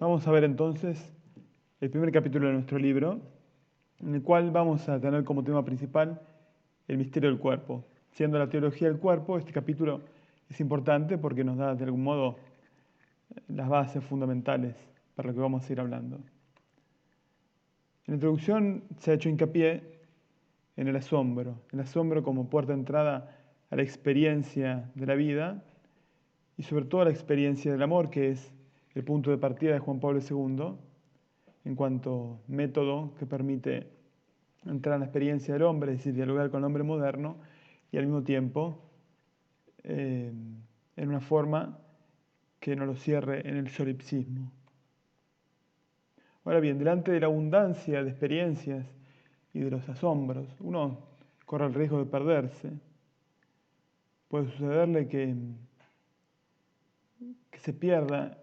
Vamos a ver entonces el primer capítulo de nuestro libro, en el cual vamos a tener como tema principal el misterio del cuerpo. Siendo la teología del cuerpo, este capítulo es importante porque nos da de algún modo las bases fundamentales para lo que vamos a ir hablando. En la introducción se ha hecho hincapié en el asombro como puerta de entrada a la experiencia de la vida y sobre todo a la experiencia del amor, que es el punto de partida de Juan Pablo II en cuanto método que permite entrar en la experiencia del hombre, es decir, dialogar con el hombre moderno y al mismo tiempo en una forma que no lo cierre en el solipsismo. Ahora bien, delante de la abundancia de experiencias y de los asombros, uno corre el riesgo de perderse. Puede sucederle que se pierda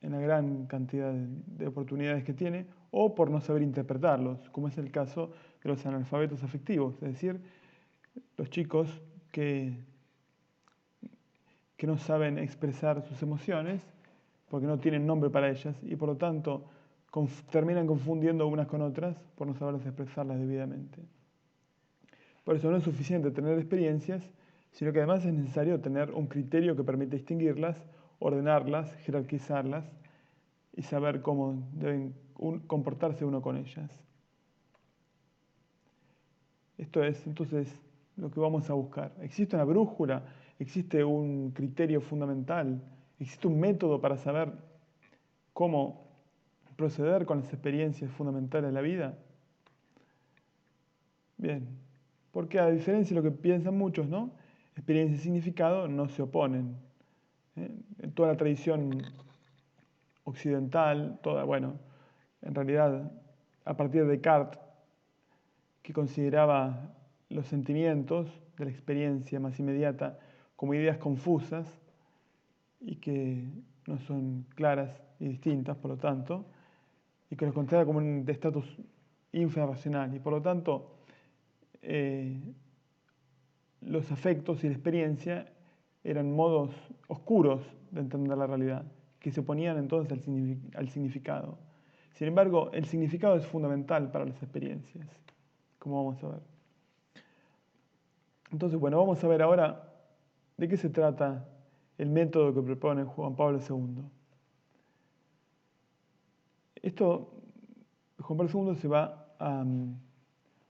en la gran cantidad de oportunidades que tiene o por no saber interpretarlos, como es el caso de los analfabetos afectivos, es decir, los chicos que no saben expresar sus emociones porque no tienen nombre para ellas y por lo tanto terminan confundiendo unas con otras por no saberlas expresarlas debidamente. Por eso no es suficiente tener experiencias, sino que además es necesario tener un criterio que permite distinguirlas, ordenarlas, jerarquizarlas y saber cómo deben comportarse uno con ellas. Esto es entonces lo que vamos a buscar. ¿Existe una brújula? ¿Existe un criterio fundamental? ¿Existe un método para saber cómo proceder con las experiencias fundamentales de la vida? Bien, porque a diferencia de lo que piensan muchos, ¿no? Experiencia y significado no se oponen. En toda la tradición occidental, en realidad a partir de Descartes, que consideraba los sentimientos de la experiencia más inmediata como ideas confusas y que no son claras y distintas, por lo tanto, y que los considera como un estatus infrarracional. Y por lo tanto, los afectos y la experiencia eran modos oscuros de entender la realidad, que se oponían entonces al significado. Sin embargo, el significado es fundamental para las experiencias, como vamos a ver. Entonces, vamos a ver ahora de qué se trata el método que propone Juan Pablo II. Juan Pablo II se va a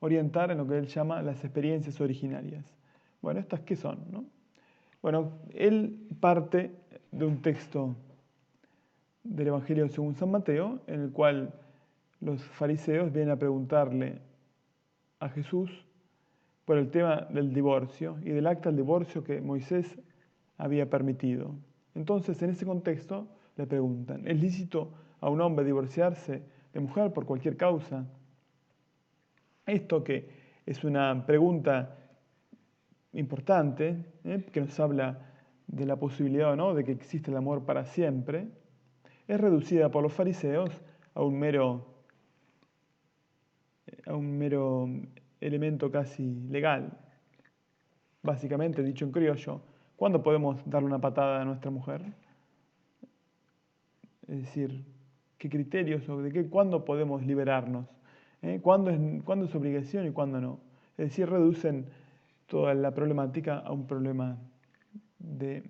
orientar en lo que él llama las experiencias originarias. Bueno, ¿estas qué son? ¿No? Bueno, él parte de un texto del Evangelio según San Mateo, en el cual los fariseos vienen a preguntarle a Jesús por el tema del divorcio y del acta del divorcio que Moisés había permitido. Entonces, en ese contexto, le preguntan, ¿es lícito a un hombre divorciarse de mujer por cualquier causa? Esto que es una pregunta importante, que nos habla de la posibilidad o no de que existe el amor para siempre, es reducida por los fariseos a un mero elemento casi legal. Básicamente, dicho en criollo, ¿cuándo podemos darle una patada a nuestra mujer? Es decir, ¿qué criterios o cuándo podemos liberarnos? ¿Cuándo es obligación y cuándo no? Es decir, reducen toda la problemática a un problema de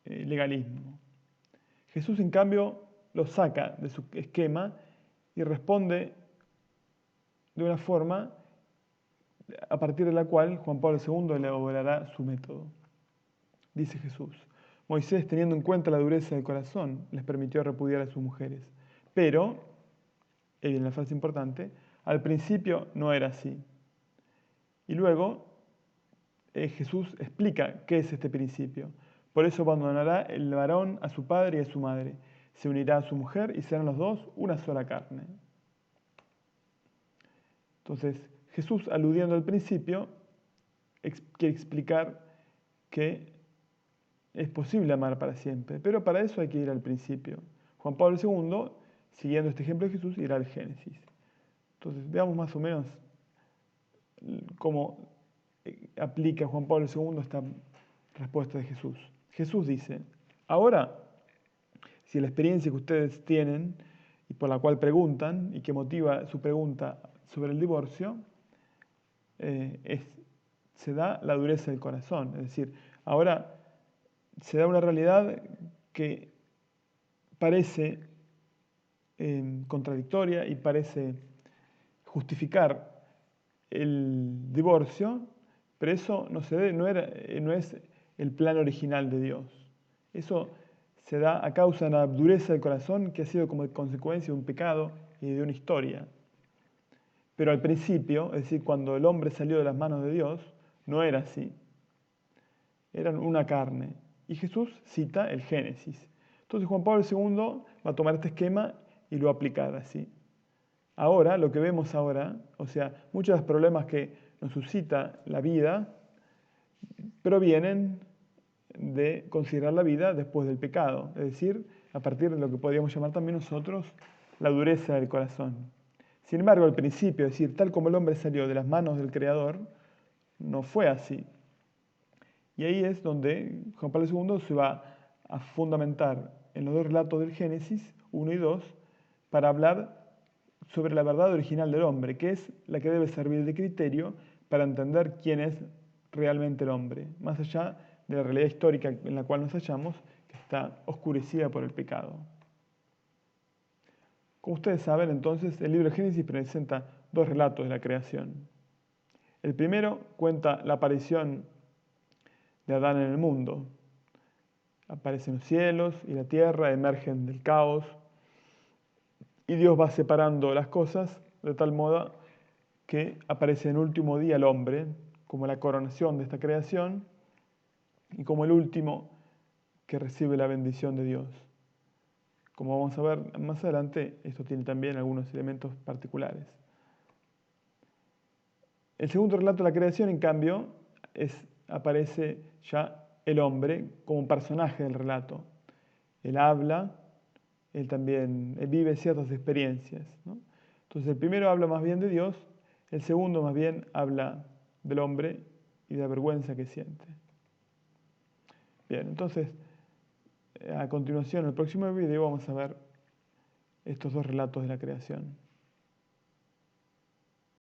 legalismo. Jesús, en cambio, lo saca de su esquema y responde de una forma a partir de la cual Juan Pablo II elaborará su método. Dice Jesús, Moisés, teniendo en cuenta la dureza del corazón, les permitió repudiar a sus mujeres. Pero, ahí viene la frase importante, al principio no era así. Y luego Jesús explica qué es este principio. Por eso abandonará el varón a su padre y a su madre, se unirá a su mujer y serán los dos una sola carne. Entonces, Jesús, aludiendo al principio, quiere explicar que es posible amar para siempre, pero para eso hay que ir al principio. Juan Pablo II, siguiendo este ejemplo de Jesús, irá al Génesis. Entonces, veamos más o menos cómo aplica Juan Pablo II esta respuesta de Jesús. Jesús dice, ahora, si la experiencia que ustedes tienen y por la cual preguntan y que motiva su pregunta sobre el divorcio, se da la dureza del corazón. Es decir, ahora se da una realidad que parece contradictoria y parece justificar el divorcio, pero eso no se debe, no es el plan original de Dios. Eso se da a causa de una dureza del corazón que ha sido como consecuencia de un pecado y de una historia. Pero al principio, es decir, cuando el hombre salió de las manos de Dios, no era así. Eran una carne. Y Jesús cita el Génesis. Entonces Juan Pablo II va a tomar este esquema y lo va a aplicar así. Ahora, lo que vemos ahora, o sea, muchos de los problemas que nos suscita la vida provienen de considerar la vida después del pecado, es decir, a partir de lo que podríamos llamar también nosotros la dureza del corazón. Sin embargo, al principio, es decir, tal como el hombre salió de las manos del Creador, no fue así. Y ahí es donde Juan Pablo II se va a fundamentar en los dos relatos del Génesis, 1 y 2, para hablar sobre la verdad original del hombre, que es la que debe servir de criterio para entender quién es realmente el hombre, más allá de la realidad histórica en la cual nos hallamos, que está oscurecida por el pecado. Como ustedes saben, entonces, el libro de Génesis presenta dos relatos de la creación. El primero cuenta la aparición de Adán en el mundo. Aparecen los cielos y la tierra, emergen del caos, y Dios va separando las cosas de tal modo que aparece en el último día el hombre como la coronación de esta creación y como el último que recibe la bendición de Dios. Como vamos a ver más adelante, esto tiene también algunos elementos particulares. El segundo relato de la creación, en cambio, aparece ya el hombre como un personaje del relato. Él habla, él vive ciertas experiencias, ¿no? Entonces el primero habla más bien de Dios, el segundo más bien habla del hombre y de la vergüenza que siente. Bien, entonces a continuación, en el próximo video vamos a ver estos dos relatos de la creación.